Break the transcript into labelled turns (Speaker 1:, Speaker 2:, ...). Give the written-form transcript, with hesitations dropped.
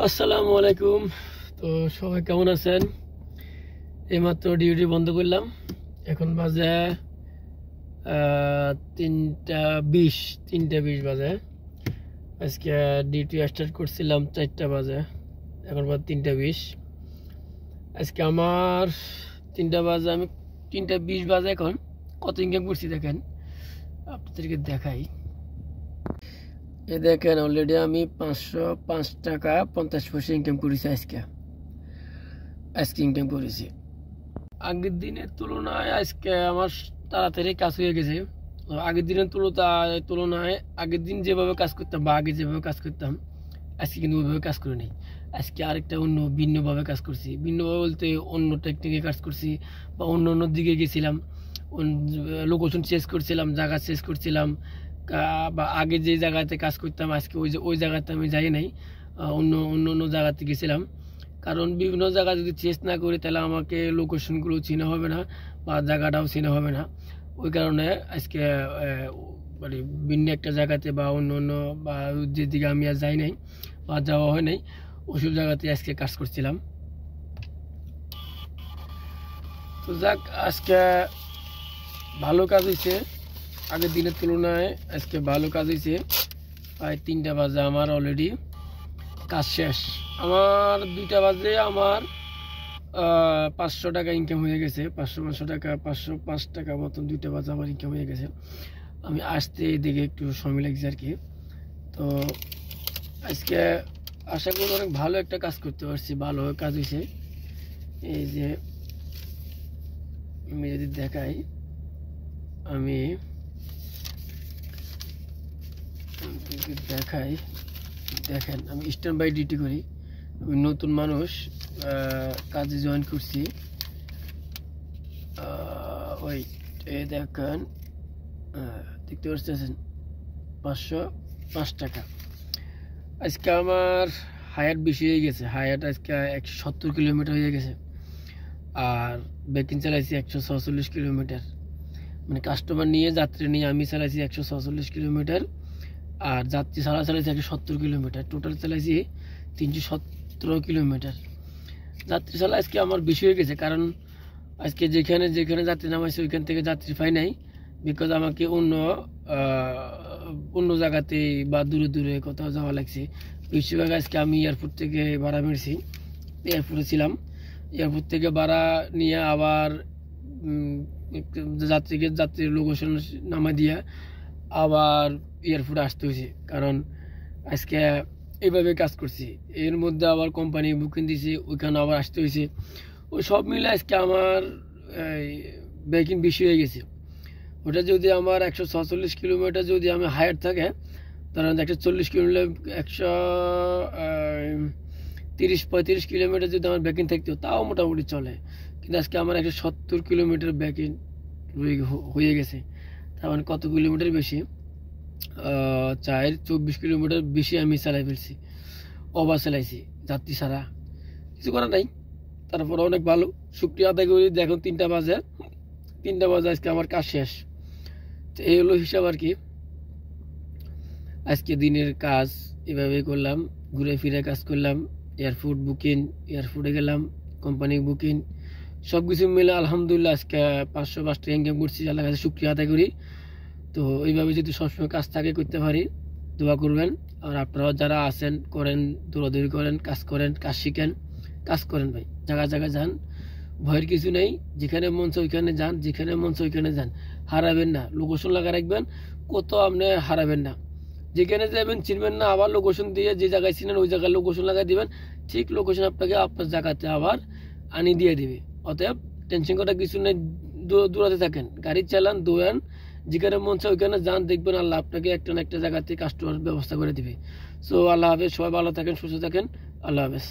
Speaker 1: আসসালামু আলাইকুম। তো সবাই কেমন আছেন? এইমাত্র ডিউটি বন্ধ করলাম। এখন বাজে 3:20 বাজে। আজকে ডিউটি স্টার্ট করছিলাম 4টা বাজে, এখন বাজে 3:20। আজকে আমার 3টা বাজে, আমি 3:20 বাজে এখন কত ইনকাম করছি দেখেন, আপনাদেরকে দেখাই। এ দেখেন, অলরেডি আমি 505 টাকা 50 পয়সা ইনকাম করেছি। আজকে ইনকাম করেছি। আগের দিনের তুলনায় আজকে আমার তাড়াতাড়ি কাজ হয়ে গেছে। আগের দিনের তুলনায় আগের দিন যেভাবে কাজ করতাম বা আগে যেভাবে কাজ করতাম, আজকে কিন্তু ওইভাবে কাজ করে নেই। আজকে আরেকটা ভিন্নভাবে কাজ করছি। ভিন্নভাবে বলতে অন্য টেকনিকে কাজ করছি বা অন্য দিকে গেছিলাম, লোকেশন চেঞ্জ করছিলাম, জায়গা চেঞ্জ করছিলাম। বা আগে যে জায়গাতে কাজ করতাম আজকে ওই জায়গাতে আমি যাই নাই, অন্য জায়গাতে গেছিলাম। কারণ বিভিন্ন জায়গা যদি চেঞ্জ না করি তাহলে আমাকে লোকেশনগুলো চেনা হবে না বা জায়গাটাও চেনা হবে না। ওই কারণে আজকে মানে ভিন্ন একটা জায়গাতে বা অন্য বা যেদিকে আমি আর যাই নাই বা যাওয়া হয় নাই, ওইসব জায়গাতে আজকে কাজ করছিলাম। তো যাক, আজকে ভালো কাজ হয়েছে। আগের দিনের তুলনায় আজকে ভালো কাজ হয়েছে। প্রায় 3টা বাজে আমার অলরেডি কাজ শেষ। আমার 2টা বাজে আমার 500 টাকা ইনকাম হয়ে গেছে। 500 টাকা 505 টাকা মতন 2টা বাজে আমার ইনকাম হয়ে গেছে। আমি আসতে এদিকে একটু সময় লাগছে আর কি। তো আজকে আশা করি অনেক ভালো একটা কাজ করতে পারছি, ভালো কাজ হয়েছে। এই যে আমি যদি দেখাই, আমি দেখেন আমি স্ট্যান্ড বাই ডিউটি করি। আমি নতুন মানুষ, কাজে জয়েন করছি। ওই দেখেন, দেখতে পাচ্ছেন 505 টাকা। আজকে আমার হায়ার বেশি হয়ে গেছে। হায়ার আজকে 170 কিলোমিটার হয়ে গেছে। আর বেকিং চালাইছি 146 কিলোমিটার। মানে কাস্টমার নিয়ে, যাত্রী নিয়ে আমি চালাইছি 146 কিলোমিটার। আর যাত্রী ছাড়া চালাইছি 170 কিলোমিটার। টোটাল চালাইছি 317 কিলোমিটার। যাত্রী ছাড়া আজকে আমার বেশি হয়ে গেছে, কারণ আজকে যেখানে যাত্রী নামাইছে ওইখান থেকে যাত্রী পাই নাই। বিকজ আমাকে অন্য জায়গাতে বা দূরে কোথাও যাওয়া লাগছে। বেশিরভাগ আজকে আমি এয়ারপোর্ট থেকে ভাড়া মেরেছি। এয়ারপোর্টে ছিলাম, এয়ারপোর্ট থেকে ভাড়া নিয়ে আবার যাত্রীর লোকেশন নামা দিয়ে আবার এয়ারপোর্টে আসতে হয়েছে। কারণ আজকে এইভাবে কাজ করছি, এর মধ্যে আবার কোম্পানি বুকিং দিয়েছি, ওইখানে আবার আসতে হয়েছে। ওই সব মিলে আজকে আমার বেকিং বেশি হয়ে গেছে। ওটা যদি আমার 146 কিলোমিটার যদি আমি হায়ার থাকে, ধরেন 140 কিলোমিটার 130-35 কিলোমিটার যদি আমার বেকিং থাকতো তাও মোটামুটি চলে। কিন্তু আজকে আমার 170 কিলোমিটার বেকিং হয়ে গেছে। তার মানে কত কিলোমিটার বেশি? 24 কিলোমিটার বেশি আমি চালাই ফেলছি, ওভার চালাইছি যাত্রী ছাড়া। কিছু করার নাই, তারপর অনেক ভালো শুক্রিয়া আদায় করি। দেখুন 3টা বাজে আজকে আমার কাজ শেষ। তো এই হলো হিসাব আর কি। আজকে দিনের কাজ এভাবেই করলাম, ঘুরে ফিরে কাজ করলাম। এয়ারপোর্টে গেলাম, কোম্পানি বুকিং, সব কিছু মিলে আলহামদুলিল্লাহ আজকে 505 টাকা ইনকাম করছি। আল্লাহর কাছে শুক্রিয়া আদায় করি। তো এইভাবে যদি সবসময় কাজ থাকে করতে পারি, দোয়া করবেন। আর আপনারাও যারা আছেন, করেন, দৌড়াদৌড়ি করেন, কাজ শিখেন, কাজ করেন ভাই। জায়গায় যান, ভয়ের কিছু নেই। যেখানে মন চায় ওইখানে যান, হারাবেন না। লোকেশন লাগা রাখবেন, কত আপনি হারাবেন না। যেখানে যাবেন চিনবেন না, আবার লোকেশন দিয়ে যে জায়গায় চিনেন ওই জায়গায় লোকেশন লাগাই দিবেন। ঠিক লোকেশন আপনাকে আপনার জায়গাতে আবার আনি দিয়ে দিবে। অতএব টেনশন করার কিছু নেই। দৌড়াতে থাকেন, গাড়ি চালান, দৌড়ান, যেখানে মন চায় ওইখানে যান, দেখবেন আল্লাহ আপনাকে একটা না একটা জায়গাতে কাস্টমার ব্যবস্থা করে দিবে। সো আল্লাহ হাফেজ, সবাই ভালো থাকেন, সুস্থ থাকেন। আল্লাহ হাফেজ।